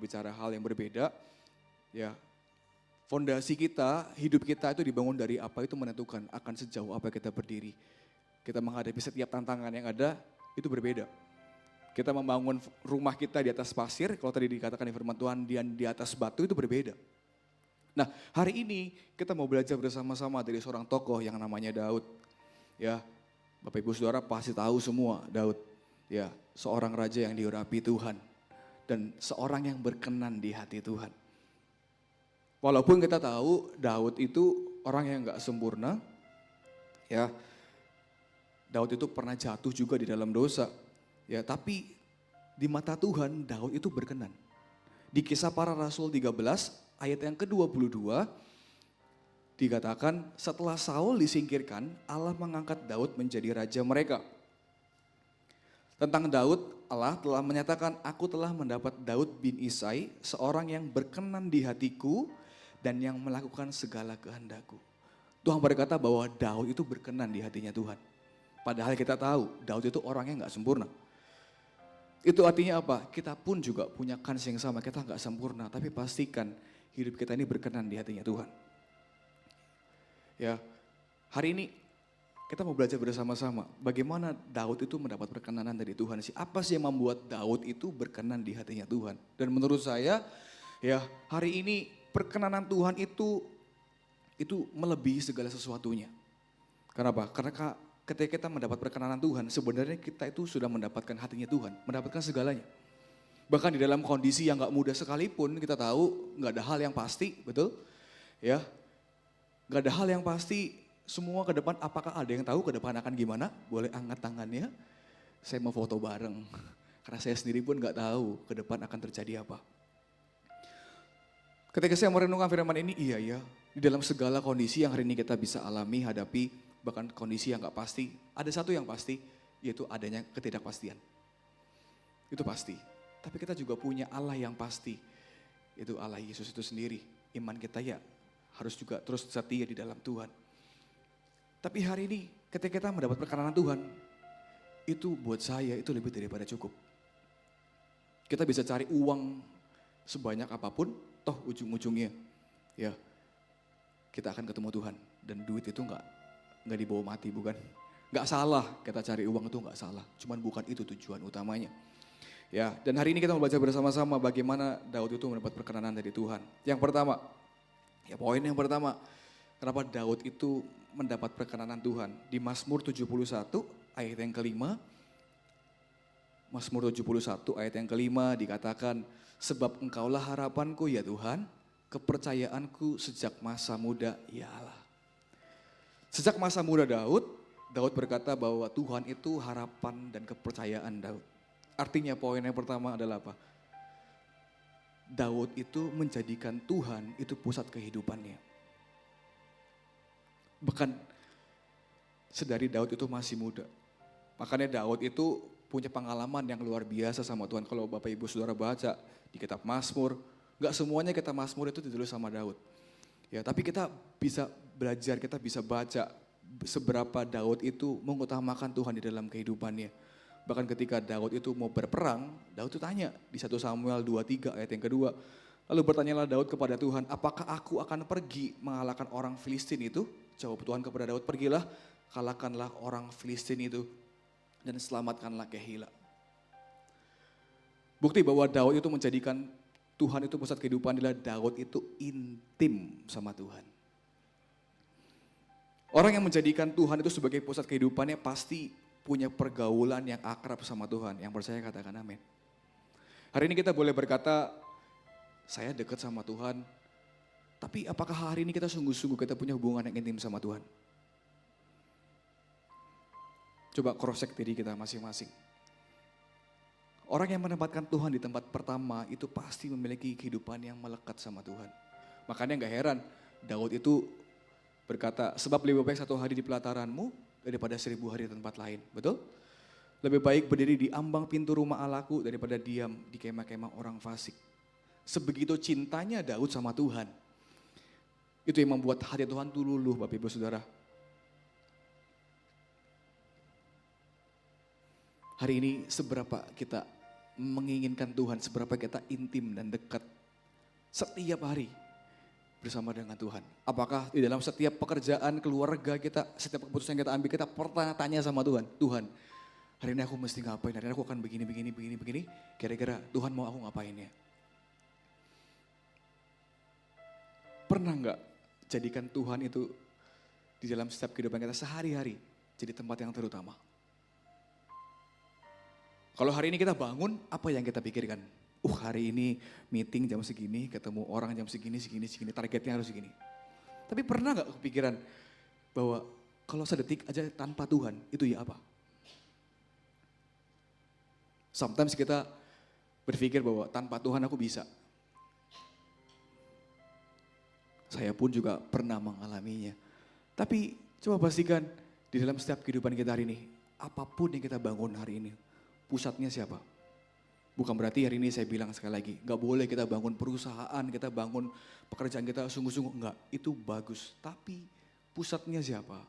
berbicara hal yang berbeda. Ya, fondasi kita, hidup kita itu dibangun dari apa itu menentukan akan sejauh apa kita berdiri. Kita menghadapi setiap tantangan yang ada itu berbeda. Kita membangun rumah kita di atas pasir, kalau tadi dikatakan di firman Tuhan di atas batu itu berbeda. Nah, hari ini kita mau belajar bersama-sama dari seorang tokoh yang namanya Daud. Ya, Bapak Ibu Saudara pasti tahu semua Daud. Ya, seorang raja yang diurapi Tuhan dan seorang yang berkenan di hati Tuhan. Walaupun kita tahu Daud itu orang yang gak sempurna, ya, Daud itu pernah jatuh juga di dalam dosa. Ya, tapi di mata Tuhan Daud itu berkenan. Di Kisah Para Rasul 13 ayat yang ke-22 dikatakan setelah Saul disingkirkan, Allah mengangkat Daud menjadi raja mereka. Tentang Daud, Allah telah menyatakan, aku telah mendapat Daud bin Isai, seorang yang berkenan di hatiku dan yang melakukan segala kehendakku. Tuhan berkata bahwa Daud itu berkenan di hatinya Tuhan. Padahal kita tahu Daud itu orangnya gak sempurna. Itu artinya apa? Kita pun juga punya kans yang sama, kita gak sempurna. Tapi pastikan hidup kita ini berkenan di hatinya Tuhan. Ya, hari ini kita mau belajar bersama-sama bagaimana Daud itu mendapat perkenanan dari Tuhan. Apa sih yang membuat Daud itu berkenan di hatinya Tuhan? Dan menurut saya, ya hari ini perkenanan Tuhan itu melebihi segala sesuatunya. Kenapa? Karena ketika kita mendapat perkenanan Tuhan, sebenarnya kita itu sudah mendapatkan hatinya Tuhan, mendapatkan segalanya. Bahkan di dalam kondisi yang gak mudah sekalipun, kita tahu gak ada hal yang pasti, betul? Ya, gak ada hal yang pasti, semua ke depan, apakah ada yang tahu ke depan akan gimana? Boleh angkat tangannya, saya mau foto bareng. Karena saya sendiri pun gak tahu ke depan akan terjadi apa. Ketika saya merenungkan firman ini, iya ya, di dalam segala kondisi yang hari ini kita bisa alami, hadapi, bahkan kondisi yang gak pasti, ada satu yang pasti, yaitu adanya ketidakpastian. Itu pasti. Tapi kita juga punya Allah yang pasti, yaitu Allah Yesus itu sendiri. Iman kita ya harus juga terus setia di dalam Tuhan. Tapi hari ini ketika kita mendapat perkenanan Tuhan, itu buat saya itu lebih daripada cukup. Kita bisa cari uang sebanyak apapun, toh ujung-ujungnya ya kita akan ketemu Tuhan. Dan duit itu nggak dibawa mati, bukan? Nggak salah kita cari uang, itu nggak salah. Cuman bukan itu tujuan utamanya. Ya, dan hari ini kita mau belajar bersama-sama bagaimana Daud itu mendapat perkenanan dari Tuhan. Yang pertama, ya poin yang pertama, kenapa Daud itu mendapat perkenanan Tuhan. Di Mazmur 71 ayat yang kelima, Mazmur 71 ayat yang kelima dikatakan, sebab engkaulah harapanku ya Tuhan, kepercayaanku sejak masa muda ya Allah. Sejak masa muda Daud berkata bahwa Tuhan itu harapan dan kepercayaan Daud. Artinya poin yang pertama adalah apa? Daud itu menjadikan Tuhan itu pusat kehidupannya. Bahkan sedari Daud itu masih muda. Makanya Daud itu punya pengalaman yang luar biasa sama Tuhan. Kalau Bapak Ibu Saudara baca di kitab Mazmur, gak semuanya kitab Mazmur itu ditulis sama Daud. Ya, tapi kita bisa belajar, kita bisa baca seberapa Daud itu mengutamakan Tuhan di dalam kehidupannya. Bahkan ketika Daud itu mau berperang, Daud itu tanya di 1 Samuel 23 ayat yang kedua. Lalu bertanyalah Daud kepada Tuhan, apakah aku akan pergi mengalahkan orang Filistin itu? Jawab Tuhan kepada Daud, pergilah, kalahkanlah orang Filistin itu dan selamatkanlah Kehila. Bukti bahwa Daud itu menjadikan Tuhan itu pusat kehidupan adalah Daud itu intim sama Tuhan. Orang yang menjadikan Tuhan itu sebagai pusat kehidupannya pasti punya pergaulan yang akrab sama Tuhan. Yang percaya katakan amin. Hari ini kita boleh berkata, saya dekat sama Tuhan. Tapi apakah hari ini kita sungguh-sungguh kita punya hubungan yang intim sama Tuhan? Coba cross check diri kita masing-masing. Orang yang menempatkan Tuhan di tempat pertama itu pasti memiliki kehidupan yang melekat sama Tuhan. Makanya gak heran Daud itu berkata, sebab lebih baik 1 hari di pelataranmu daripada 1000 hari di tempat lain. Betul? Lebih baik berdiri di ambang pintu rumah Allahku daripada diam di kemah-kemah orang fasik. Sebegitu cintanya Daud sama Tuhan. Itu yang membuat hati Tuhan tuh luluh, Bapak Ibu Saudara. Hari ini seberapa kita menginginkan Tuhan, seberapa kita intim dan dekat setiap hari bersama dengan Tuhan. Apakah di dalam setiap pekerjaan, keluarga kita, setiap keputusan yang kita ambil, kita pernah tanya sama Tuhan, Tuhan, hari ini aku mesti ngapain, hari ini aku akan begini, kira-kira Tuhan mau aku ngapain ya? Pernah nggak jadikan Tuhan itu di dalam setiap kehidupan kita sehari-hari jadi tempat yang terutama? Kalau hari ini kita bangun, apa yang kita pikirkan? Hari ini meeting jam segini, ketemu orang jam segini, targetnya harus segini. Tapi pernah nggak kepikiran bahwa kalau sedetik aja tanpa Tuhan, itu ya apa? Sometimes kita berpikir bahwa tanpa Tuhan aku bisa. Saya pun juga pernah mengalaminya. Tapi coba pastikan di dalam setiap kehidupan kita hari ini, apapun yang kita bangun hari ini, pusatnya siapa? Bukan berarti hari ini saya bilang sekali lagi, gak boleh kita bangun perusahaan, kita bangun pekerjaan kita sungguh-sungguh, enggak, itu bagus. Tapi pusatnya siapa?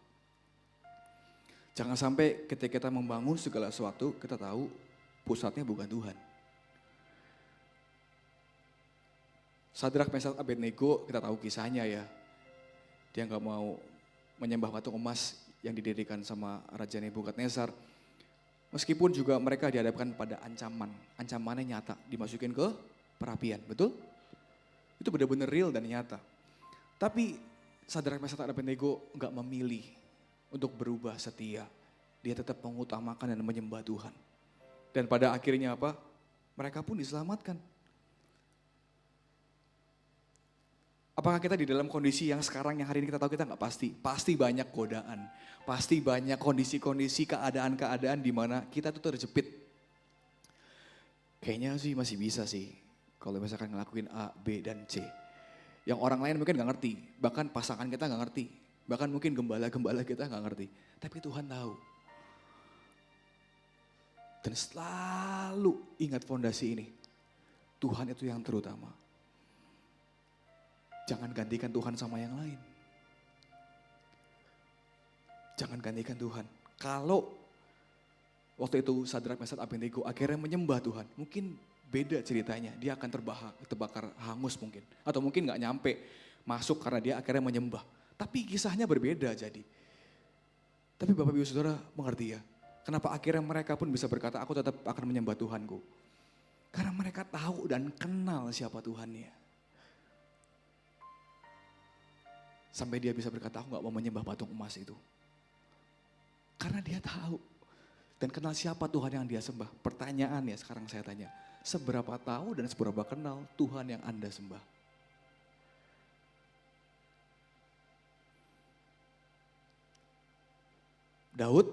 Jangan sampai ketika kita membangun segala sesuatu, kita tahu pusatnya bukan Tuhan. Sadrak, Mesak, Abednego, kita tahu kisahnya ya. Dia gak mau menyembah patung emas yang didirikan sama Raja Nebukadnezar. Meskipun juga mereka dihadapkan pada ancaman. Ancamannya nyata, dimasukin ke perapian, betul? Itu benar-benar real dan nyata. Tapi Sadrak, Mesak, dan Abednego gak memilih untuk berubah setia. Dia tetap mengutamakan dan menyembah Tuhan. Dan pada akhirnya apa? Mereka pun diselamatkan. Apakah kita di dalam kondisi yang sekarang, yang hari ini kita tahu kita nggak pasti. Pasti banyak godaan. Pasti banyak kondisi-kondisi, keadaan-keadaan di mana kita tuh terjepit. Kayaknya sih masih bisa sih. Kalau misalkan ngelakuin A, B, dan C. Yang orang lain mungkin nggak ngerti. Bahkan pasangan kita nggak ngerti. Bahkan mungkin gembala-gembala kita nggak ngerti. Tapi Tuhan tahu. Dan selalu ingat fondasi ini. Tuhan itu yang terutama. Jangan gantikan Tuhan sama yang lain. Jangan gantikan Tuhan. Kalau waktu itu Sadrak, Mesak, Abednego akhirnya menyembah Tuhan, mungkin beda ceritanya. Dia akan terbakar hangus mungkin. Atau mungkin gak nyampe masuk karena dia akhirnya menyembah. Tapi kisahnya berbeda jadi. Tapi Bapak Ibu Saudara mengerti ya. Kenapa akhirnya mereka pun bisa berkata, aku tetap akan menyembah Tuhanku. Karena mereka tahu dan kenal siapa Tuhannya. Sampai dia bisa berkata, aku gak mau menyembah patung emas itu. Karena dia tahu. Dan kenal siapa Tuhan yang dia sembah. Pertanyaan ya sekarang saya tanya. Seberapa tahu dan seberapa kenal Tuhan yang Anda sembah? Daud,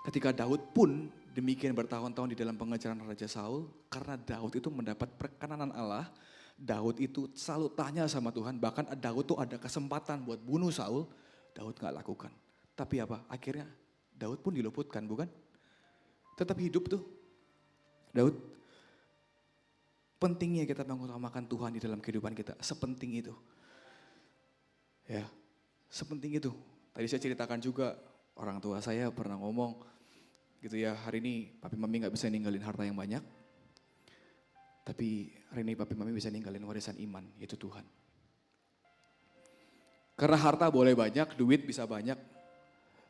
ketika Daud pun demikian bertahun-tahun di dalam pengejaran Raja Saul. Karena Daud itu mendapat perkenanan Allah. Daud itu selalu tanya sama Tuhan, bahkan Daud tuh ada kesempatan buat bunuh Saul, Daud gak lakukan. Tapi apa? Akhirnya Daud pun diluputkan, bukan? Tetap hidup tuh. Daud, pentingnya kita mengutamakan Tuhan di dalam kehidupan kita, sepenting itu. Ya, sepenting itu. Tadi saya ceritakan juga, orang tua saya pernah ngomong, gitu ya, hari ini papi mami gak bisa ninggalin harta yang banyak. Tapi hari ini papi mami bisa ninggalin warisan iman, yaitu Tuhan. Karena harta boleh banyak, duit bisa banyak,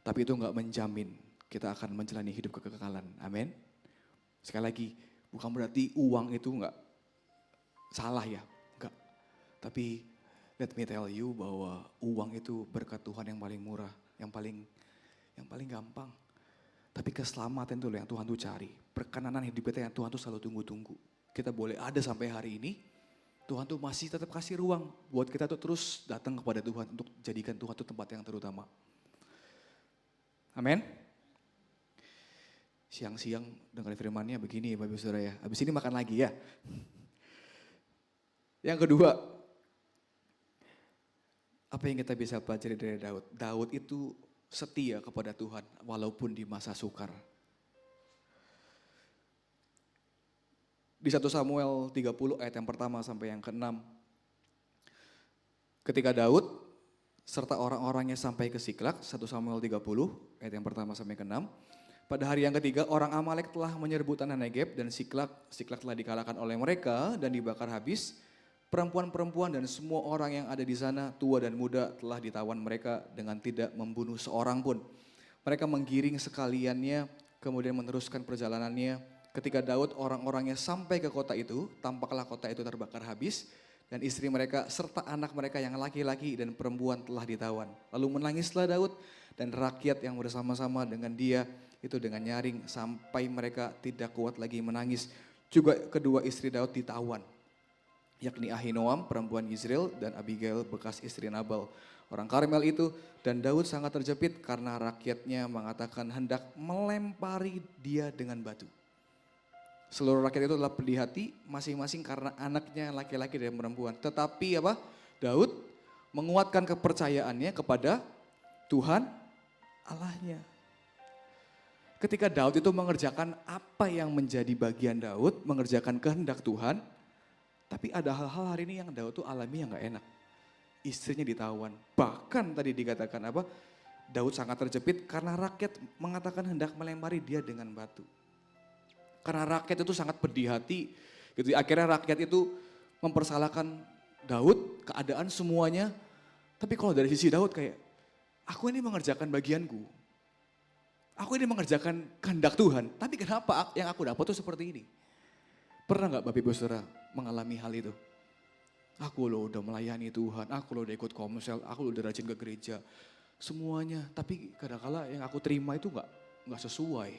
tapi itu gak menjamin kita akan menjalani hidup kekekalan. Amin. Sekali lagi, bukan berarti uang itu gak salah ya, enggak. Tapi let me tell you bahwa uang itu berkat Tuhan yang paling murah, yang paling gampang. Tapi keselamatan itu yang Tuhan tuh cari. Perkenanan hidup kita yang Tuhan tuh selalu tunggu-tunggu. Kita boleh ada sampai hari ini, Tuhan tuh masih tetap kasih ruang buat kita tuh terus datang kepada Tuhan untuk jadikan Tuhan tuh tempat yang terutama. Amin. Siang-siang dengar firman-Nya begini Bapak Ibu Saudara ya. Habis ini makan lagi ya. Yang kedua, apa yang kita bisa pelajari dari Daud? Daud itu setia kepada Tuhan walaupun di masa sukar. Di 1 Samuel 30 ayat yang pertama sampai yang ke-6. Ketika Daud serta orang-orangnya sampai ke Siklak, 1 Samuel 30 ayat yang pertama sampai ke-6. Pada hari yang ketiga, orang Amalek telah menyerbu tanah Negeb dan Siklak telah dikalahkan oleh mereka dan dibakar habis. Perempuan-perempuan dan semua orang yang ada di sana, tua dan muda, telah ditawan mereka dengan tidak membunuh seorang pun. Mereka menggiring sekaliannya, kemudian meneruskan perjalanannya. Ketika Daud orang-orangnya sampai ke kota itu, tampaklah kota itu terbakar habis. Dan istri mereka serta anak mereka yang laki-laki dan perempuan telah ditawan. Lalu menangislah Daud dan rakyat yang bersama-sama dengan dia itu dengan nyaring sampai mereka tidak kuat lagi menangis. Juga kedua istri Daud ditawan, yakni Ahinoam perempuan Yizreel dan Abigail bekas istri Nabal orang Karmel itu. Dan Daud sangat terjepit karena rakyatnya mengatakan hendak melempari dia dengan batu. Seluruh rakyat itu telah pedih hati masing-masing karena anaknya laki-laki dan perempuan. Tetapi apa? Daud menguatkan kepercayaannya kepada Tuhan Allahnya. Ketika Daud itu mengerjakan apa yang menjadi bagian Daud, mengerjakan kehendak Tuhan, tapi ada hal-hal hari ini yang Daud tuh alami yang gak enak. Istrinya ditawan. Bahkan tadi dikatakan apa? Daud sangat terjepit karena rakyat mengatakan hendak melempari dia dengan batu. Karena rakyat itu sangat pedih hati. Gitu. Akhirnya rakyat itu mempersalahkan Daud, keadaan semuanya. Tapi kalau dari sisi Daud kayak, aku ini mengerjakan bagianku. Aku ini mengerjakan kehendak Tuhan. Tapi kenapa yang aku dapat tuh seperti ini? Pernah gak Bapak Ibu Saudara mengalami hal itu? Aku loh udah melayani Tuhan, aku loh udah ikut komsel, aku loh udah rajin ke gereja. Semuanya, tapi kadang-kala yang aku terima itu gak sesuai.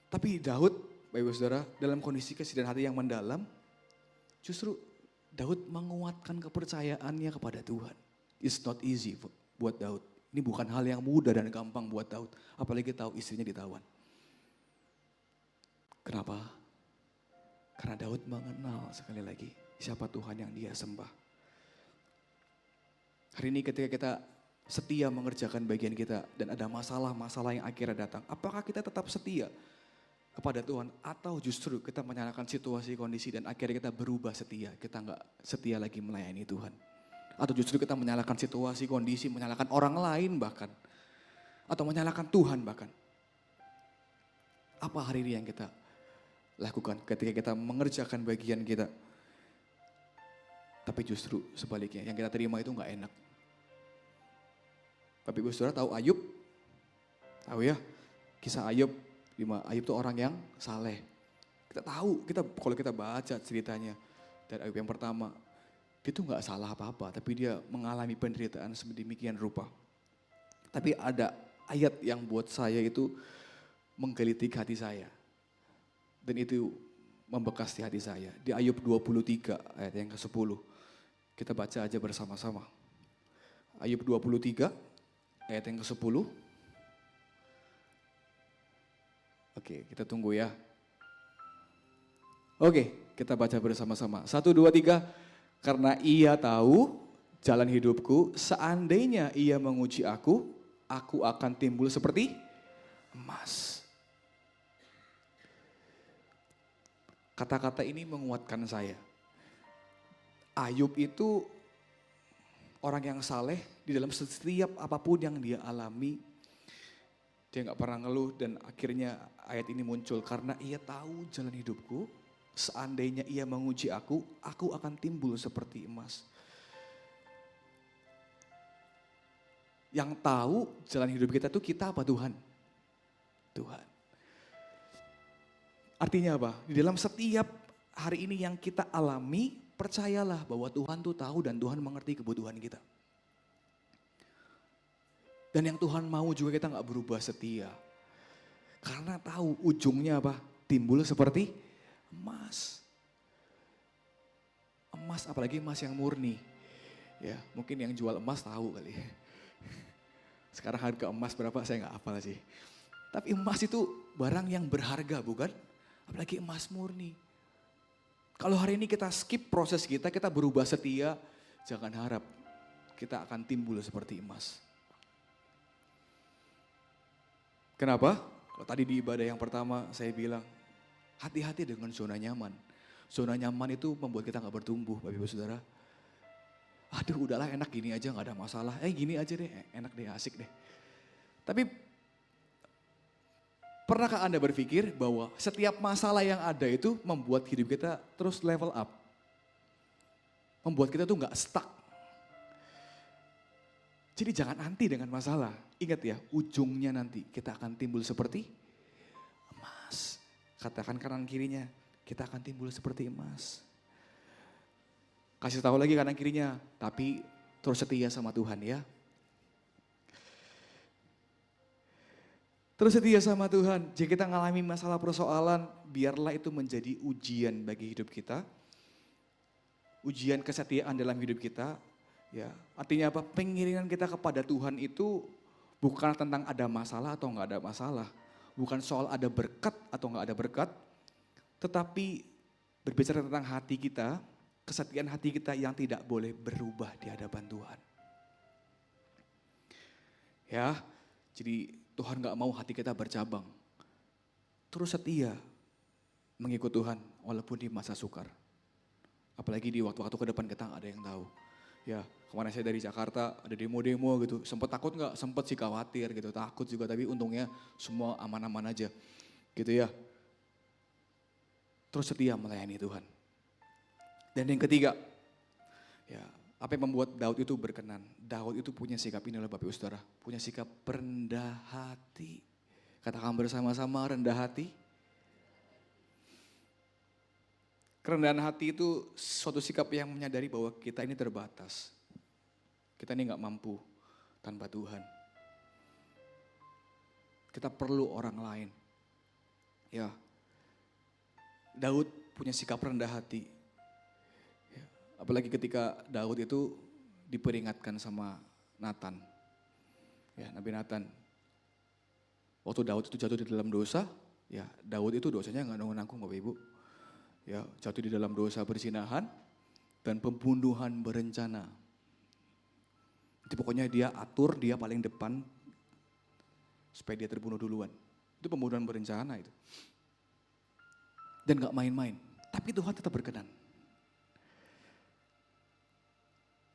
Tapi Daud, Bapak Ibu Saudara, dalam kondisi kesedihan hati yang mendalam, justru Daud menguatkan kepercayaannya kepada Tuhan. It's not easy buat Daud. Ini bukan hal yang mudah dan gampang buat Daud, apalagi tahu istrinya ditawan. Kenapa? Karena Daud mengenal sekali lagi siapa Tuhan yang dia sembah. Hari ini ketika kita setia mengerjakan bagian kita dan ada masalah-masalah yang akhirnya datang, apakah kita tetap setia kepada Tuhan atau justru kita menyalahkan situasi kondisi dan akhirnya kita berubah setia, kita nggak setia lagi melayani Tuhan. Atau justru kita menyalahkan situasi kondisi, menyalahkan orang lain bahkan, atau menyalahkan Tuhan bahkan. Apa hari ini yang kita lakukan ketika kita mengerjakan bagian kita. Tapi justru sebaliknya yang kita terima itu gak enak. Bapak Ibu Saudara tahu Ayub? Tahu ya? Kisah Ayub, Ayub itu orang yang saleh. Kita tahu, kalau kita baca ceritanya dari Ayub yang pertama, dia tuh gak salah apa-apa, tapi dia mengalami penderitaan sedemikian rupa. Tapi ada ayat yang buat saya itu menggelitik hati saya. Dan itu membekas di hati saya. Di Ayub 23 ayat yang ke-10. Kita baca aja bersama-sama. Ayub 23 ayat yang ke-10. Oke, kita tunggu ya. Oke, kita baca bersama-sama. 1, 2, 3. Karena ia tahu jalan hidupku, seandainya ia menguji aku akan timbul seperti emas. Kata-kata ini menguatkan saya. Ayub itu orang yang saleh di dalam setiap apapun yang dia alami. Dia gak pernah ngeluh dan akhirnya ayat ini muncul. Karena ia tahu jalan hidupku, seandainya ia menguji aku akan timbul seperti emas. Yang tahu jalan hidup kita tuh kita apa Tuhan? Tuhan. Artinya apa? Di dalam setiap hari ini yang kita alami, percayalah bahwa Tuhan tuh tahu dan Tuhan mengerti kebutuhan kita. Dan yang Tuhan mau juga kita gak berubah setia. Karena tahu ujungnya apa? Timbul seperti emas. Emas, apalagi emas yang murni. Ya, mungkin yang jual emas tahu kali. Sekarang harga emas berapa saya gak hafal sih. Tapi emas itu barang yang berharga bukan? Apalagi emas murni. Kalau hari ini kita skip proses kita berubah setia, jangan harap kita akan timbul seperti emas. Kenapa? Kalau tadi di ibadah yang pertama saya bilang, hati-hati dengan zona nyaman. Zona nyaman itu membuat kita gak bertumbuh, Bapak Ibu Saudara. Aduh udahlah enak gini aja gak ada masalah, gini aja deh, enak deh, asik deh. Tapi Pernahkah Anda berpikir bahwa setiap masalah yang ada itu membuat hidup kita terus level up? Membuat kita tuh nggak stuck. Jadi jangan anti dengan masalah. Ingat ya, ujungnya nanti kita akan timbul seperti emas. Katakan kanan kirinya, kita akan timbul seperti emas. Kasih tahu lagi kanan kirinya, tapi terus setia sama Tuhan ya. Terus setia sama Tuhan. Jika kita ngalami masalah persoalan, biarlah itu menjadi ujian bagi hidup kita. Ujian kesetiaan dalam hidup kita. Ya, artinya apa? Pengiringan kita kepada Tuhan itu bukan tentang ada masalah atau nggak ada masalah. Bukan soal ada berkat atau nggak ada berkat. Tetapi berbicara tentang hati kita, kesetiaan hati kita yang tidak boleh berubah di hadapan Tuhan. Ya, jadi Tuhan gak mau hati kita bercabang. Terus setia mengikut Tuhan walaupun di masa sukar. Apalagi di waktu-waktu ke depan kita gak ada yang tahu. Ya, kemarin saya dari Jakarta ada demo-demo gitu. Sempat takut gak? Sempat sih khawatir gitu. Takut juga tapi untungnya semua aman-aman aja. Gitu ya. Terus setia melayani Tuhan. Dan yang ketiga, ya, apa yang membuat Daud itu berkenan? Daud itu punya sikap ini loh Bapak Ibu Saudara. Punya sikap rendah hati. Katakan bersama-sama rendah hati. Kerendahan hati itu suatu sikap yang menyadari bahwa kita ini terbatas. Kita ini gak mampu tanpa Tuhan. Kita perlu orang lain. Ya, Daud punya sikap rendah hati. Apalagi ketika Daud itu diperingatkan sama Nathan. Ya, Nabi Nathan. Waktu Daud itu jatuh di dalam dosa, ya Daud itu dosanya nggak nanggung Bapak Ibu. Ya, jatuh di dalam dosa perzinahan dan pembunuhan berencana. Itu pokoknya dia atur, dia paling depan supaya dia terbunuh duluan. Itu pembunuhan berencana itu. Dan nggak main-main. Tapi Tuhan tetap berkenan.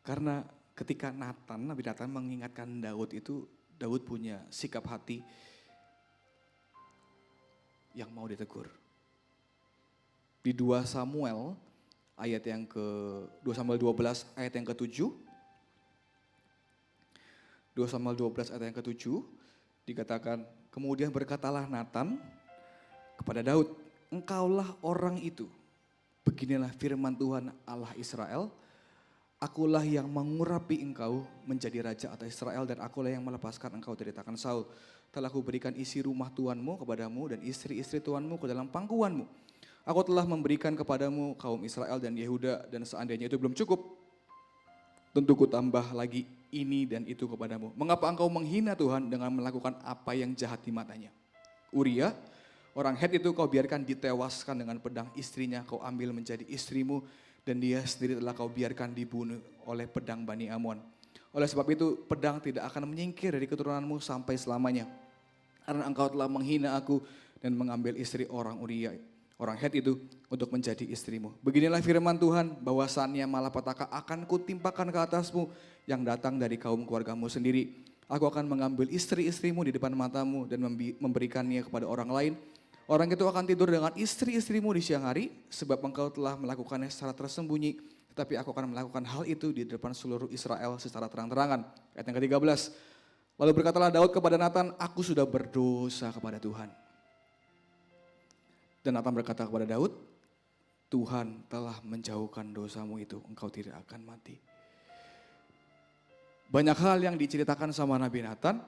Karena ketika Nabi Nathan mengingatkan Daud itu, Daud punya sikap hati yang mau ditegur. Di 2 Samuel ayat yang ke 2 Samuel 12 ayat yang ke-7. 2 Samuel 12 ayat yang ke-7 dikatakan, kemudian berkatalah Nathan kepada Daud, engkaulah orang itu. Beginilah firman Tuhan Allah Israel. Akulah yang mengurapi engkau menjadi raja atas Israel dan akulah yang melepaskan engkau dari tangan Saul. Telah kuberikan isi rumah Tuhanmu kepadamu dan istri-istri Tuhanmu ke dalam pangkuanmu. Aku telah memberikan kepadamu kaum Israel dan Yehuda dan seandainya itu belum cukup, tentu ku tambah lagi ini dan itu kepadamu. Mengapa engkau menghina Tuhan dengan melakukan apa yang jahat di matanya? Uria, orang Het itu kau biarkan ditewaskan dengan pedang, istrinya kau ambil menjadi istrimu. Dan dia sendiri telah kau biarkan dibunuh oleh pedang Bani Amon. Oleh sebab itu pedang tidak akan menyingkir dari keturunanmu sampai selamanya. Karena engkau telah menghina aku dan mengambil istri orang Uria, orang Het itu untuk menjadi istrimu. Beginilah firman Tuhan, bahwasannya malapetaka akan kutimpakan ke atasmu yang datang dari kaum keluargamu sendiri. Aku akan mengambil istri-istrimu di depan matamu dan memberikannya kepada orang lain. Orang itu akan tidur dengan istri-istrimu di siang hari, sebab engkau telah melakukannya secara tersembunyi, tetapi aku akan melakukan hal itu di depan seluruh Israel secara terang-terangan. Ayat yang ke-13. Lalu berkatalah Daud kepada Nathan, aku sudah berdosa kepada Tuhan. Dan Nathan berkata kepada Daud, Tuhan telah menjauhkan dosamu itu, engkau tidak akan mati. Banyak hal yang diceritakan sama Nabi Nathan,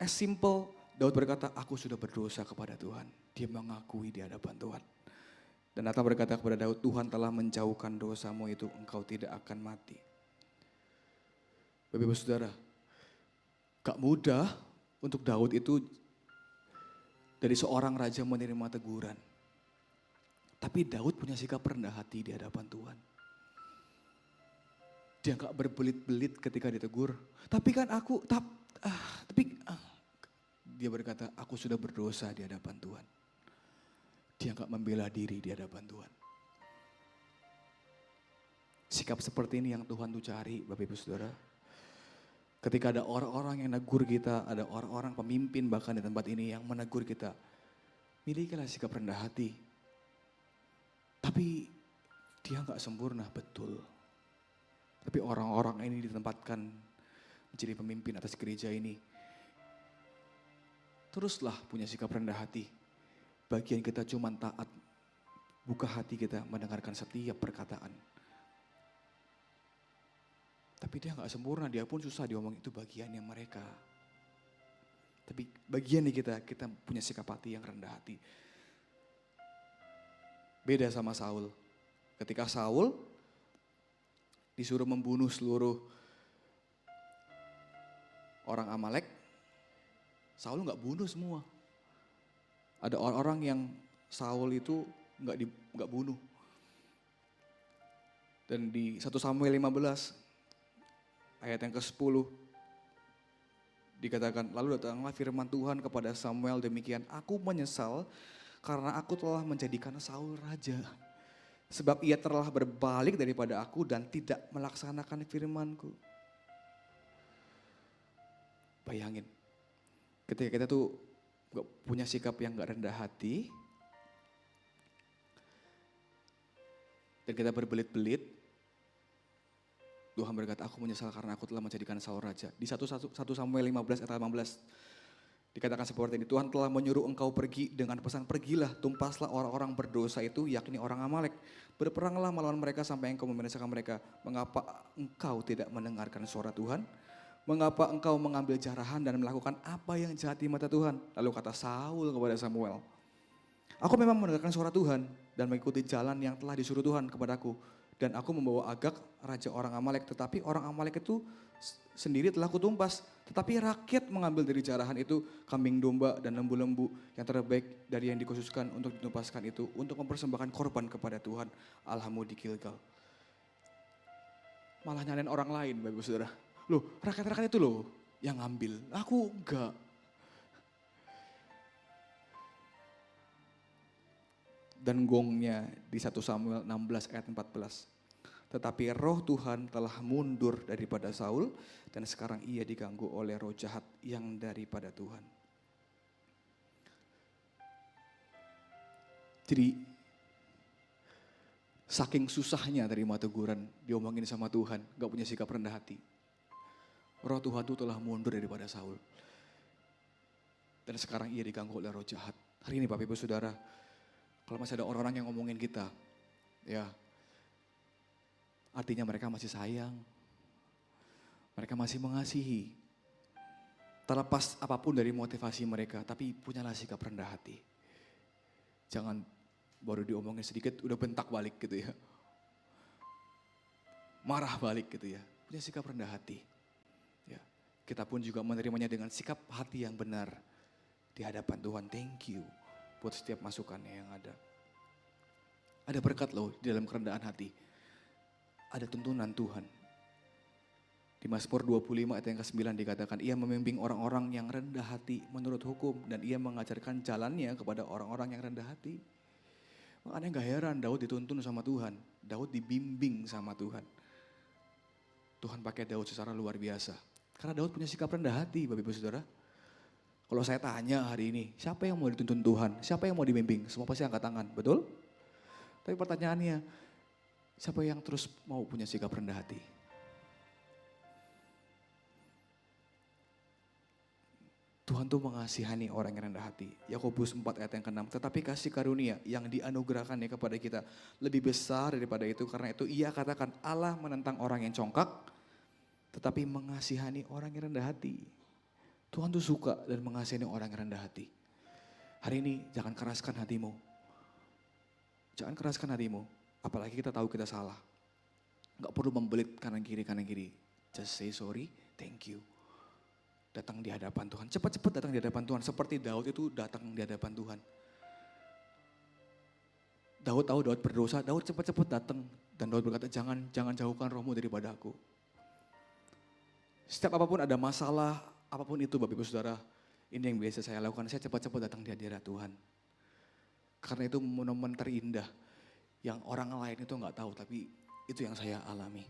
as simple. Daud berkata, aku sudah berdosa kepada Tuhan. Dia mengakui di hadapan Tuhan. Dan Nathan berkata kepada Daud, Tuhan telah menjauhkan dosamu itu, engkau tidak akan mati. Bapak Ibu Saudara, gak mudah untuk Daud itu dari seorang raja menerima teguran. Tapi Daud punya sikap rendah hati di hadapan Tuhan. Dia gak berbelit-belit ketika ditegur. Tapi kan aku, dia berkata, aku sudah berdosa di hadapan Tuhan. Dia gak membela diri di hadapan Tuhan. Sikap seperti ini yang Tuhan tuh cari, Bapak Ibu Saudara. Ketika ada orang-orang yang negur kita, ada orang-orang pemimpin bahkan di tempat ini yang menegur kita, milikilah sikap rendah hati. Tapi dia nggak sempurna, betul. Tapi orang-orang ini ditempatkan menjadi pemimpin atas gereja ini. Teruslah punya sikap rendah hati. Bagian kita cuma taat, buka hati kita mendengarkan setiap perkataan. Tapi dia nggak sempurna, dia pun susah diomong, itu bagiannya mereka. Tapi bagian di kita punya sikap hati yang rendah hati. Beda sama Saul. Ketika Saul disuruh membunuh seluruh orang Amalek, Saul nggak bunuh semua. Ada orang-orang yang Saul itu nggak bunuh. Dan di 1 Samuel 15 ayat yang ke-10 dikatakan, lalu datanglah firman Tuhan kepada Samuel demikian, aku menyesal karena aku telah menjadikan Saul raja. Sebab ia telah berbalik daripada aku dan tidak melaksanakan firman-Ku. Bayangin, ketika kita tuh gak punya sikap yang gak rendah hati, dan kita berbelit-belit, Tuhan berkata, aku menyesal karena aku telah menjadikan Saul raja. Di 1 Samuel 15 ayat 18 dikatakan seperti ini, Tuhan telah menyuruh engkau pergi dengan pesan, pergilah, tumpaslah orang-orang berdosa itu, yakni orang Amalek. Berperanglah melawan mereka sampai engkau membinasakan mereka. Mengapa engkau tidak mendengarkan suara Tuhan? Mengapa engkau mengambil jarahan dan melakukan apa yang jahat di mata Tuhan? Lalu kata Saul kepada Samuel, aku memang mendengarkan suara Tuhan dan mengikuti jalan yang telah disuruh Tuhan kepadaku. Dan aku membawa Agag, raja orang Amalek. Tetapi orang Amalek itu sendiri telah kutumpas. Tetapi rakyat mengambil dari jarahan itu kambing domba dan lembu-lembu yang terbaik dari yang dikhususkan untuk ditumpaskan itu. Untuk mempersembahkan korban kepada Tuhan Allahmu di Gilgal. Malah nyalain orang lain Bapak Saudara. Loh rakyat-rakyat itu loh yang ngambil. Aku enggak. Dan gongnya di 1 Samuel 16 ayat 14. Tetapi roh Tuhan telah mundur daripada Saul dan sekarang ia diganggu oleh roh jahat yang daripada Tuhan. Jadi saking susahnya terima teguran, diomongin sama Tuhan, gak punya sikap rendah hati. Roh Tuhan itu telah mundur daripada Saul. Dan sekarang ia diganggu oleh roh jahat. Hari ini Bapak Ibu Saudara, kalau masih ada orang-orang yang ngomongin kita, ya artinya mereka masih sayang. Mereka masih mengasihi. Terlepas apapun dari motivasi mereka, tapi punyalah sikap rendah hati. Jangan baru diomongin sedikit, udah bentak balik gitu ya. Marah balik gitu ya. Punya sikap rendah hati. Ya, kita pun juga menerimanya dengan sikap hati yang benar di hadapan Tuhan. Thank you buat setiap masukannya yang ada. Ada berkat loh di dalam kerendahan hati. Ada tuntunan Tuhan. Di Mazmur 25 ayat yang ke-9 dikatakan, ia membimbing orang-orang yang rendah hati menurut hukum. Dan ia mengajarkan jalannya kepada orang-orang yang rendah hati. Makanya gak heran Daud dituntun sama Tuhan. Daud dibimbing sama Tuhan. Tuhan pakai Daud secara luar biasa. Karena Daud punya sikap rendah hati Bapak Ibu Saudara. Kalau saya tanya hari ini, siapa yang mau dituntun Tuhan? Siapa yang mau dibimbing? Semua pasti angkat tangan, betul? Tapi pertanyaannya, siapa yang terus mau punya sikap rendah hati? Tuhan tuh mengasihani orang yang rendah hati. Yakobus 4 ayat yang ke-6. Tetapi kasih karunia yang dianugerahkannya kepada kita lebih besar daripada itu. Karena itu ia katakan Allah menentang orang yang congkak, tetapi mengasihani orang yang rendah hati. Tuhan tuh suka dan mengasihani orang yang rendah hati. Hari ini jangan keraskan hatimu. Jangan keraskan hatimu. Apalagi kita tahu kita salah. Gak perlu membelit kanan kiri. Just say sorry, thank you. Datang di hadapan Tuhan. Cepat-cepat datang di hadapan Tuhan. Seperti Daud itu datang di hadapan Tuhan. Daud tahu Daud berdosa. Daud cepat-cepat datang. Dan Daud berkata, jangan jauhkan rohmu daripada aku. Setiap apapun ada masalah, apapun itu Bapak Ibu Saudara. Ini yang biasa saya lakukan. Saya cepat-cepat datang di hadirat Tuhan. Karena itu momen terindah. Yang orang lain itu gak tahu. Tapi itu yang saya alami.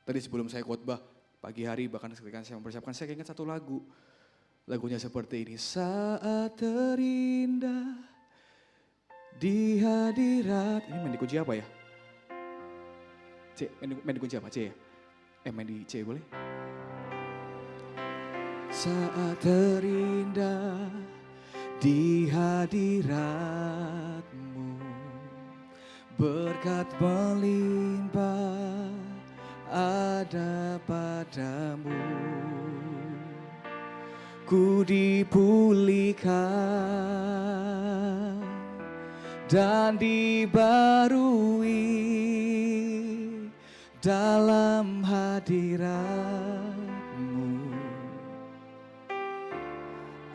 Tadi sebelum saya khotbah, Pagi hari bahkan ketika saya mempersiapkan, saya ingat satu lagu. Lagunya seperti ini. Saat terindah di hadirat. Ini main di kunci apa ya? C, main di kunci apa? C ya? Main di C boleh? Saat terindah di hadiratmu, berkat melimpah ada padamu. Ku dipulihkan dan dibarui dalam hadiratmu.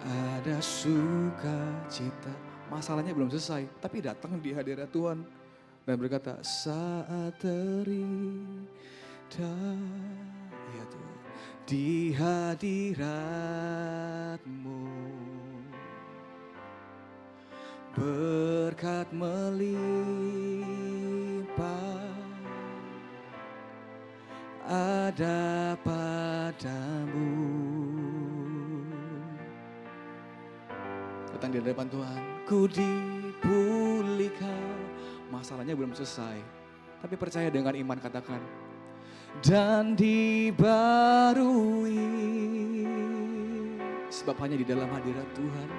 Ada sukacita. Masalahnya belum selesai, tapi datang di hadirat Tuhan dan berkata, saat terindah, ya Tuhan, di hadiratmu, berkat melimpah ada padamu. Datang di hadapan Tuhan, ku dipulihkan. Masalahnya belum selesai, tapi percaya dengan iman, katakan, dan dibarui, sebab hanya di dalam hadirat Tuhan,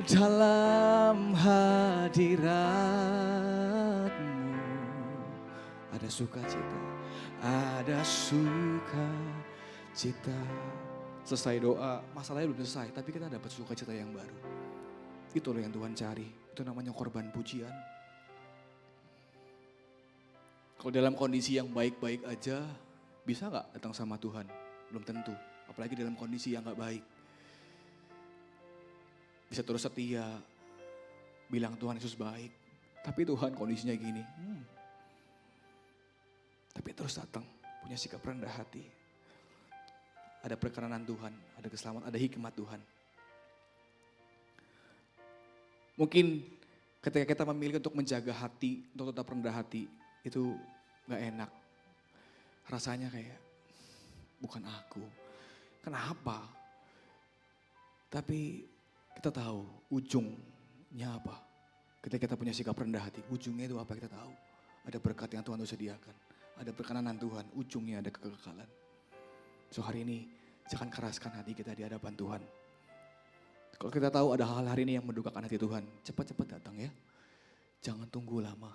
dalam hadiratmu ada sukacita, ada sukacita. Selesai doa, masalahnya belum selesai, tapi kita dapat sukacita yang baru. Itu loh yang Tuhan cari, itu namanya korban pujian. Kalau dalam kondisi yang baik-baik aja, bisa gak datang sama Tuhan? Belum tentu, apalagi dalam kondisi yang gak baik. Bisa terus setia, bilang Tuhan Yesus baik, tapi Tuhan kondisinya gini. Tapi terus datang, punya sikap rendah hati. Ada perkenanan Tuhan, ada keselamatan, ada hikmat Tuhan. Mungkin ketika kita memilih untuk menjaga hati, untuk tetap rendah hati, itu gak enak. Rasanya kayak, bukan aku. Kenapa? Tapi kita tahu ujungnya apa. Ketika kita punya sikap rendah hati, ujungnya itu apa kita tahu. Ada berkat yang Tuhan sudah sediakan. Ada perkenanan Tuhan, ujungnya ada kekekalan. So hari ini, jangan keraskan hati kita di hadapan Tuhan. Kalau kita tahu ada hal hari ini yang mendukakan hati Tuhan, cepat-cepat datang ya. Jangan tunggu lama.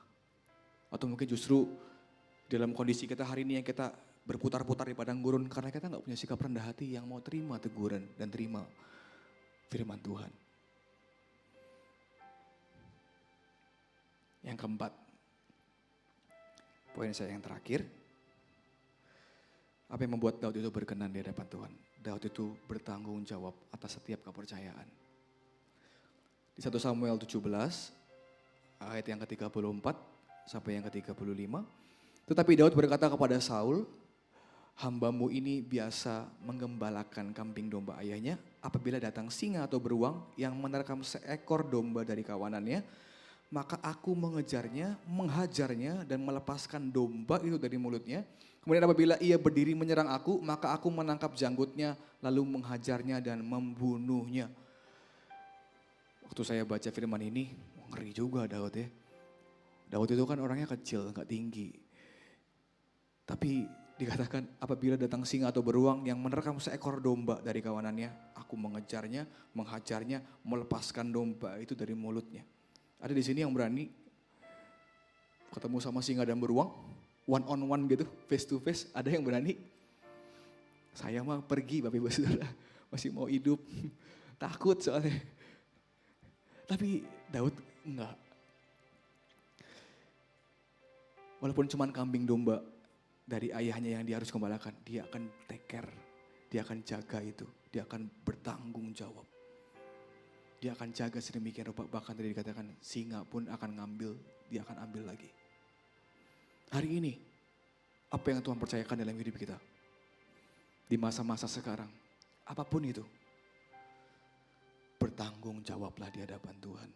Atau mungkin justru dalam kondisi kita hari ini yang kita berputar-putar di padang gurun karena kita gak punya sikap rendah hati yang mau terima teguran dan terima firman Tuhan. Yang keempat, poin saya yang terakhir. Apa yang membuat Daud itu berkenan di hadapan Tuhan? Daud itu bertanggung jawab atas setiap kepercayaan. Di 1 Samuel 17, ayat yang ke-34 sampai yang ke-35. Tetapi Daud berkata kepada Saul, hambamu ini biasa menggembalakan kambing domba ayahnya. Apabila datang singa atau beruang yang menerkam seekor domba dari kawanannya, maka aku mengejarnya, menghajarnya dan melepaskan domba itu dari mulutnya. Kemudian apabila ia berdiri menyerang aku, maka aku menangkap janggutnya, lalu menghajarnya dan membunuhnya. Waktu saya baca firman ini, ngeri juga Daud ya. Daud itu kan orangnya kecil, gak tinggi. Tapi dikatakan apabila datang singa atau beruang yang menerkam seekor domba dari kawanannya, aku mengejarnya, menghajarnya, melepaskan domba itu dari mulutnya. Ada di sini yang berani ketemu sama singa dan beruang, one on one gitu, face to face. Ada yang berani? Saya mah pergi Bapak Ibu Saudara, masih mau hidup, takut soalnya. Tapi Daud enggak. Walaupun cuman kambing domba dari ayahnya yang dia harus gembalakan, dia akan take care, dia akan jaga itu, dia akan bertanggung jawab. Dia akan jaga sedemikian rupa, bahkan tadi dikatakan singa pun akan ngambil, dia akan ambil lagi. Hari ini, apa yang Tuhan percayakan dalam hidup kita? Di masa-masa sekarang, apapun itu, bertanggung jawablah di hadapan Tuhan.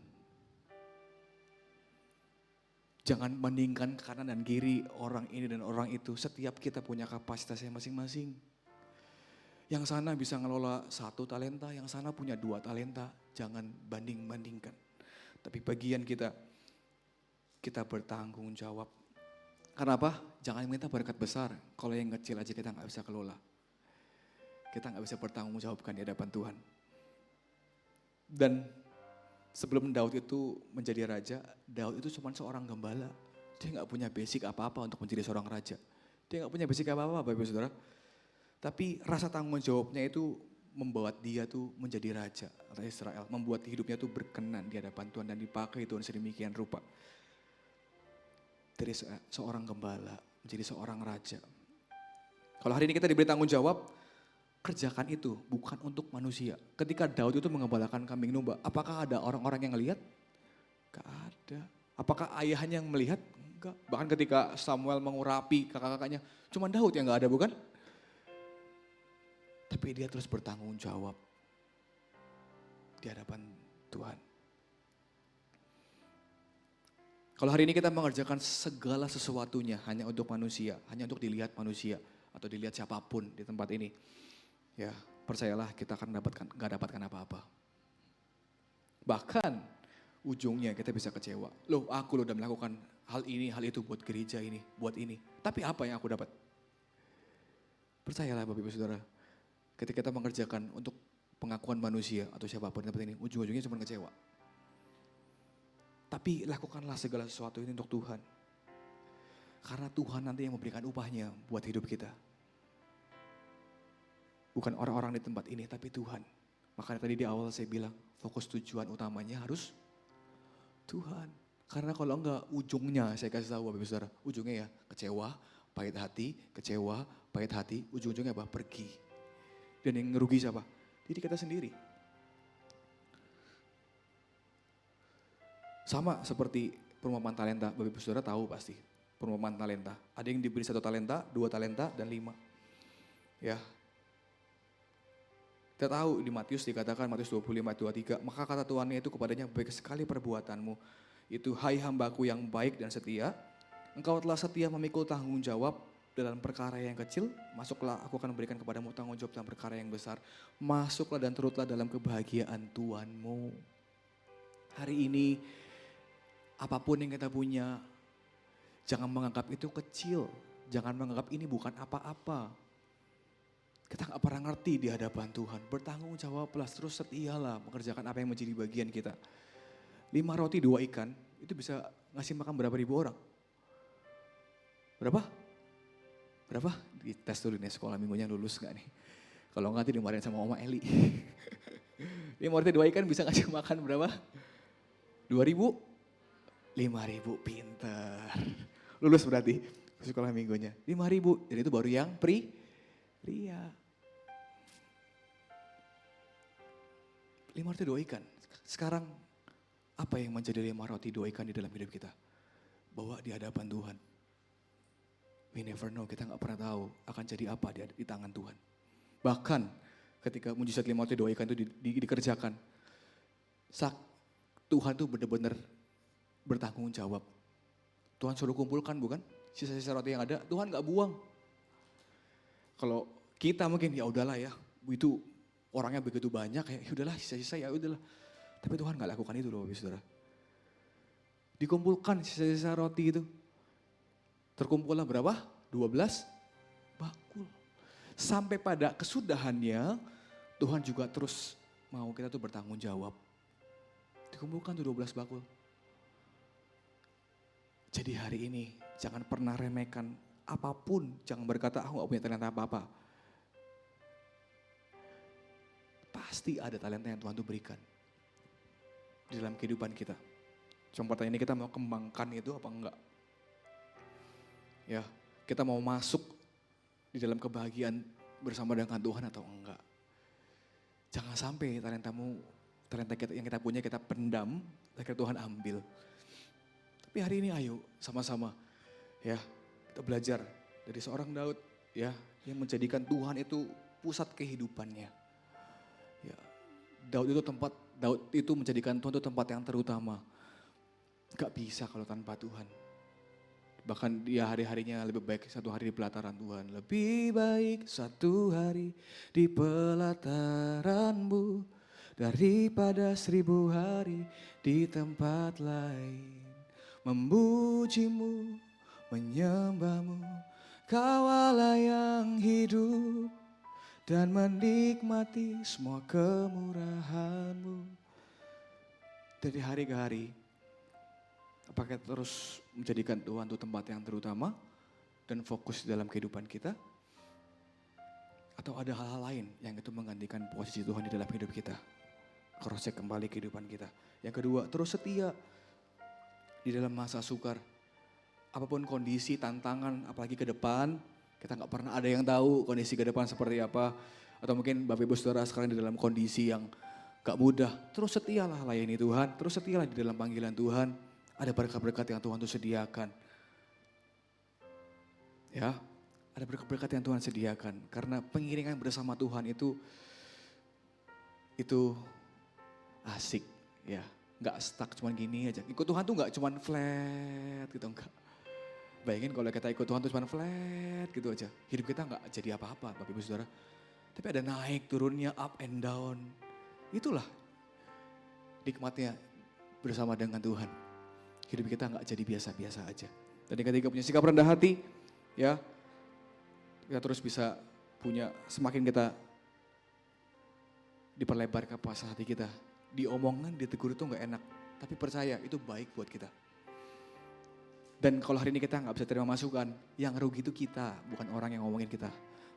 Jangan bandingkan kanan dan kiri orang ini dan orang itu. Setiap kita punya kapasitasnya masing-masing. Yang sana bisa ngelola 1 talenta, yang sana punya 2 talenta. Jangan banding-bandingkan. Tapi bagian kita bertanggung jawab. Karena apa? Jangan minta berkat besar. Kalau yang kecil aja kita gak bisa kelola. Kita gak bisa bertanggung jawabkan di hadapan Tuhan. Dan sebelum Daud itu menjadi raja, Daud itu cuma seorang gembala. Dia gak punya basic apa-apa untuk menjadi seorang raja. Dia gak punya basic apa-apa Bapak Ibu Saudara. Tapi rasa tanggung jawabnya itu membuat dia tuh menjadi raja atas Israel. Membuat hidupnya tuh berkenan di hadapan Tuhan dan dipakai Tuhan sedemikian rupa. Dari seorang gembala menjadi seorang raja. Kalau hari ini kita diberi tanggung jawab, kerjakan itu bukan untuk manusia. Ketika Daud itu mengembalakan kambing domba, apakah ada orang-orang yang melihat? Gak ada. Apakah ayahnya yang melihat? Enggak. Bahkan ketika Samuel mengurapi kakak-kakaknya, cuma Daud yang gak ada, bukan? Tapi dia terus bertanggung jawab di hadapan Tuhan. Kalau hari ini kita mengerjakan segala sesuatunya hanya untuk manusia, hanya untuk dilihat manusia atau dilihat siapapun di tempat ini, ya percayalah kita akan gak dapatkan apa-apa. Bahkan ujungnya kita bisa kecewa. Aku udah melakukan hal ini, hal itu buat gereja ini, buat ini. Tapi apa yang aku dapat? Percayalah Bapak Ibu Saudara, ketika kita mengerjakan untuk pengakuan manusia atau siapapun di tempat ini, ujung-ujungnya cuma kecewa. Tapi lakukanlah segala sesuatu ini untuk Tuhan. Karena Tuhan nanti yang memberikan upahnya buat hidup kita. Bukan orang-orang di tempat ini, tapi Tuhan. Makanya tadi di awal saya bilang, fokus tujuan utamanya harus Tuhan. Karena kalau enggak, ujungnya saya kasih tahu Bapak Ibu Saudara, ujungnya ya kecewa, pahit hati, ujung-ujungnya apa? Pergi. Dan yang ngerugi siapa? Diri kita sendiri. Sama seperti perumpamaan talenta, Bapak Ibu Saudara tahu pasti. Perumpamaan talenta, ada yang diberi 1 talenta, 2 talenta, dan 5. Ya, kita tahu di Matius dikatakan, Matius 25:23, maka kata Tuhannya itu kepadanya, baik sekali perbuatanmu. Itu hai hambaku yang baik dan setia, engkau telah setia memikul tanggung jawab dalam perkara yang kecil, masuklah aku akan memberikan kepadamu tanggung jawab dalam perkara yang besar. Masuklah dan turutlah dalam kebahagiaan Tuhanmu. Hari ini, apapun yang kita punya, jangan menganggap itu kecil. Jangan menganggap ini bukan apa-apa. Kita gak pernah ngerti di hadapan Tuhan. Bertanggung jawablah, terus setialah mengerjakan apa yang menjadi bagian kita. 5 roti 2 ikan, itu bisa ngasih makan berapa ribu orang? Berapa? Dites dulu nih sekolah minggunya lulus gak nih? Kalau enggak nanti dimarahin sama Oma Eli. 5 roti 2 ikan bisa ngasih makan berapa? 2.000? 5.000, pinter. Lulus berarti sekolah minggunya. 5.000, dan itu baru yang pria. 5 roti 2 ikan. Sekarang apa yang menjadi 5 roti 2 ikan di dalam hidup kita? Bawa di hadapan Tuhan. We never know, kita gak pernah tahu akan jadi apa di tangan Tuhan. Bahkan ketika mujizat 5 roti 2 ikan itu dikerjakan, Tuhan tuh benar-benar bertanggung jawab. Tuhan suruh kumpulkan bukan? Sisa-sisa roti yang ada, Tuhan gak buang. Kalau kita mungkin ya udahlah ya, itu orangnya begitu banyak ya udahlah sisa-sisa ya udahlah. Tapi Tuhan gak lakukan itu loh Bapak Saudara. Dikumpulkan sisa-sisa roti itu. Terkumpullah berapa? 12 bakul. Sampai pada kesudahannya Tuhan juga terus mau kita tuh bertanggung jawab. Dikumpulkan tuh 12 bakul. Jadi hari ini jangan pernah remehkan apapun. Jangan berkata aku gak punya talenta apa-apa. Pasti ada talenta yang Tuhan tuh berikan di dalam kehidupan kita. Cuma pertanyaan ini kita mau kembangkan itu apa enggak? Ya, kita mau masuk di dalam kebahagiaan bersama dengan Tuhan atau enggak? Jangan sampai talenta kita yang kita punya kita pendam, akhirnya Tuhan ambil. Tapi hari ini ayo sama-sama ya kita belajar dari seorang Daud ya yang menjadikan Tuhan itu pusat kehidupannya. Ya, Daud itu menjadikan Tuhan itu tempat yang terutama. Gak bisa kalau tanpa Tuhan. Bahkan dia hari-harinya lebih baik satu hari di pelataran Tuhan. Lebih baik satu hari di pelataran-Mu daripada 1000 hari di tempat lain. Memuji-Mu, menyembah-Mu, Kau Allah yang hidup dan menikmati semua kemurahan-Mu. Dari hari ke hari, apakah kita terus menjadikan Tuhan itu tempat yang terutama dan fokus dalam kehidupan kita? Atau ada hal-hal lain yang itu menggantikan posisi Tuhan di dalam hidup kita? Cross check kembali kehidupan kita. Yang kedua, terus setia di dalam masa sukar. Apapun kondisi, tantangan, apalagi ke depan, kita nggak pernah ada yang tahu kondisi ke depan seperti apa. Atau mungkin Bapak Ibu Saudara sekarang di dalam kondisi yang gak mudah. Terus setialah layani Tuhan, terus setialah di dalam panggilan Tuhan. Ada berkat-berkat yang Tuhan tuh sediakan. Ya, ada berkat-berkat yang Tuhan sediakan. Karena pengiringan bersama Tuhan itu asik ya. Gak stuck cuman gini aja. Ikut Tuhan tuh gak cuman flat gitu, enggak. Bayangin kalau kita ikut Tuhan tuh cuman flat gitu aja. Hidup kita gak jadi apa-apa Bapak Ibu Saudara. Tapi ada naik turunnya, up and down. Itulah nikmatnya bersama dengan Tuhan. Hidup kita gak jadi biasa-biasa aja. Dan yang ketiga punya sikap rendah hati, ya kita terus bisa punya, semakin kita diperlebar kapasitas hati kita. Diomongan, ditegur itu gak enak. Tapi percaya itu baik buat kita. Dan kalau hari ini kita gak bisa terima masukan, yang rugi itu kita, bukan orang yang ngomongin kita.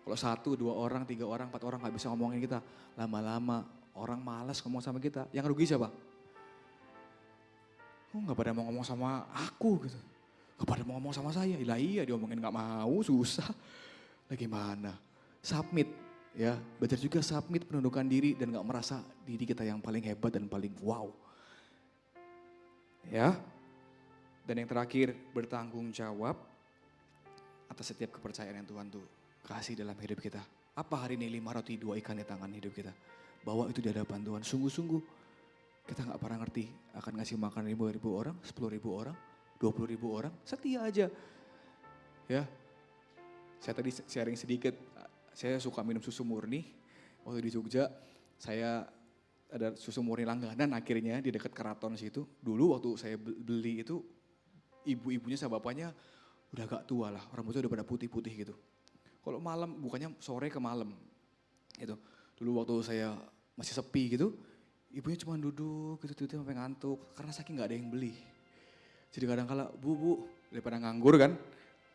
Kalau 1, 2 orang, 3 orang, 4 orang gak bisa ngomongin kita, lama-lama orang malas ngomong sama kita. Yang rugi siapa? Oh gak pada mau ngomong sama aku gitu. Gak pada mau ngomong sama saya. Iya diomongin gak mau, susah. Nah gimana? Submit ya. Belajar juga submit, penundukan diri dan gak merasa diri kita yang paling hebat dan paling wow. Ya. Dan yang terakhir bertanggung jawab atas setiap kepercayaan yang Tuhan tuh kasih dalam hidup kita. Apa hari ini 5 roti 2 ikan di tangan hidup kita? Bawa itu di hadapan Tuhan. Sungguh-sungguh kita gak pernah ngerti akan ngasih makan ribu orang, 10.000 orang, 20.000 orang. Setia aja. Ya. Saya tadi sharing sedikit. Saya suka minum susu murni. Waktu di Jogja saya ada susu murni langganan akhirnya di dekat keraton situ. Dulu waktu saya beli itu ibu-ibunya sama bapaknya udah agak tua lah. Rambutnya udah pada putih-putih gitu. Kalau malam, bukannya sore ke malam. Gitu. Dulu waktu saya masih sepi gitu, ibunya cuma duduk gitu sampai ngantuk. Karena saking gak ada yang beli. Jadi kadang-kala, bu, daripada nganggur kan.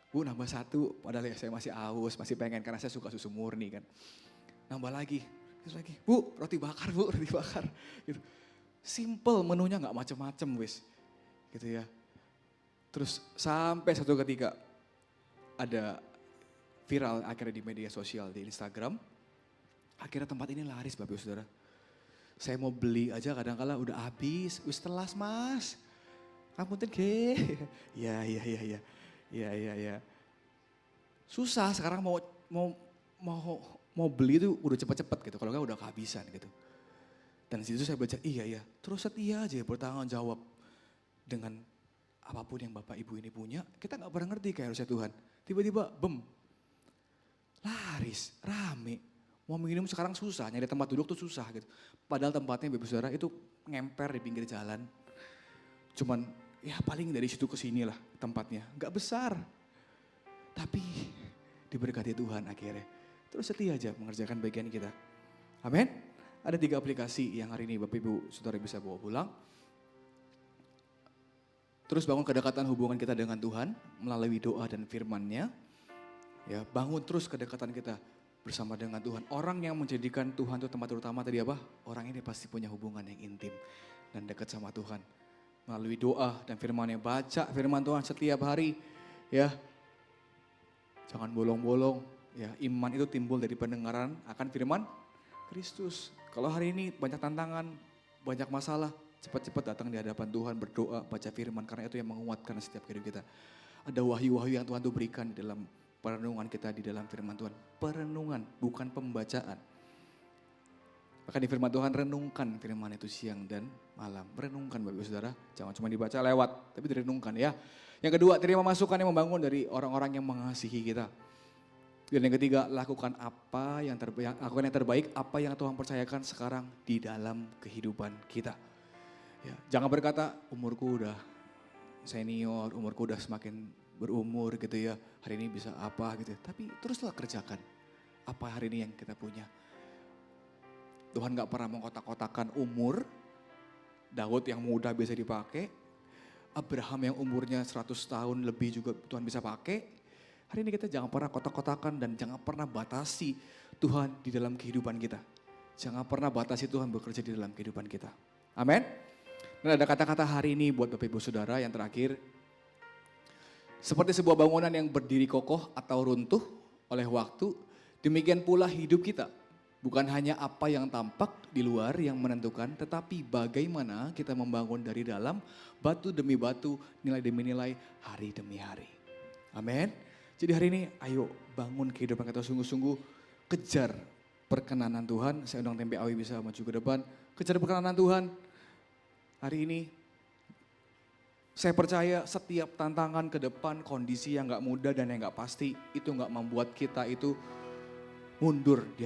Bu nambah 1, padahal ya saya masih aus, masih pengen. Karena saya suka susu murni kan. Nambah lagi, terus lagi, bu roti bakar gitu. Simple menunya gak macem-macem wis. Gitu ya. Terus sampai satu ketika ada viral akhirnya di media sosial, di Instagram. Akhirnya tempat ini laris Bapak Ibu Saudara. Saya mau beli aja kadang-kala udah habis. Wis telas mas. Ngapunten ge. Ya. Susah sekarang mau beli itu udah cepet-cepet gitu. Kalau enggak udah kehabisan gitu. Dan disitu saya belajar iya. Terus setia aja bertanggung jawab. Dengan apapun yang Bapak Ibu ini punya. Kita gak pernah ngerti kayak harusnya Tuhan. Tiba-tiba laris, rame. Mau minum sekarang susah, nyari tempat duduk tuh susah gitu. Padahal tempatnya Bapak Saudara itu ngemper di pinggir jalan. Cuman ya paling dari situ ke sini lah tempatnya. Gak besar, tapi diberkati Tuhan akhirnya. Terus setia aja mengerjakan bagian kita. Amin. Ada 3 aplikasi yang hari ini Bapak Ibu Saudara bisa bawa pulang. Terus bangun kedekatan hubungan kita dengan Tuhan melalui doa dan firman-Nya. Ya, bangun terus kedekatan kita bersama dengan Tuhan. Orang yang menjadikan Tuhan itu tempat utama tadi apa? Orang ini pasti punya hubungan yang intim dan dekat sama Tuhan. Melalui doa dan firman-Nya, baca firman Tuhan setiap hari. Ya, jangan bolong-bolong. Ya, iman itu timbul dari pendengaran akan firman Kristus. Kalau hari ini banyak tantangan, banyak masalah, cepat-cepat datang di hadapan Tuhan, berdoa, baca firman. Karena itu yang menguatkan setiap kehidupan kita. Ada wahyu-wahyu yang Tuhan tuh berikan di dalam perenungan kita di dalam firman Tuhan. Perenungan, bukan pembacaan. Bahkan di firman Tuhan, renungkan firman itu siang dan malam. Renungkan Bapak Ibu Saudara, jangan cuma dibaca lewat, tapi direnungkan ya. Yang kedua, terima masukan yang membangun dari orang-orang yang mengasihi kita. Dan yang ketiga, lakukan lakukan yang terbaik, apa yang Tuhan percayakan sekarang di dalam kehidupan kita. Ya, jangan berkata, umurku udah senior, umurku udah semakin berumur gitu ya, hari ini bisa apa gitu. Tapi teruslah kerjakan apa hari ini yang kita punya. Tuhan gak pernah mengkotak-kotakan umur. Daud yang muda bisa dipakai. Abraham yang umurnya 100 tahun lebih juga Tuhan bisa pakai. Hari ini kita jangan pernah kotak-kotakan dan jangan pernah batasi Tuhan di dalam kehidupan kita. Jangan pernah batasi Tuhan bekerja di dalam kehidupan kita. Amin. Dan ada kata-kata hari ini buat Bapak Ibu Saudara yang terakhir. Seperti sebuah bangunan yang berdiri kokoh atau runtuh oleh waktu, demikian pula hidup kita. Bukan hanya apa yang tampak di luar yang menentukan, tetapi bagaimana kita membangun dari dalam, batu demi batu, nilai demi nilai, hari demi hari. Amin. Jadi hari ini ayo bangun kehidupan kita sungguh-sungguh, kejar perkenanan Tuhan. Saya undang Tempe Awi bisa maju ke depan, kejar perkenanan Tuhan. Hari ini saya percaya setiap tantangan ke depan, kondisi yang gak mudah dan yang gak pasti, itu gak membuat kita itu mundur di hadapan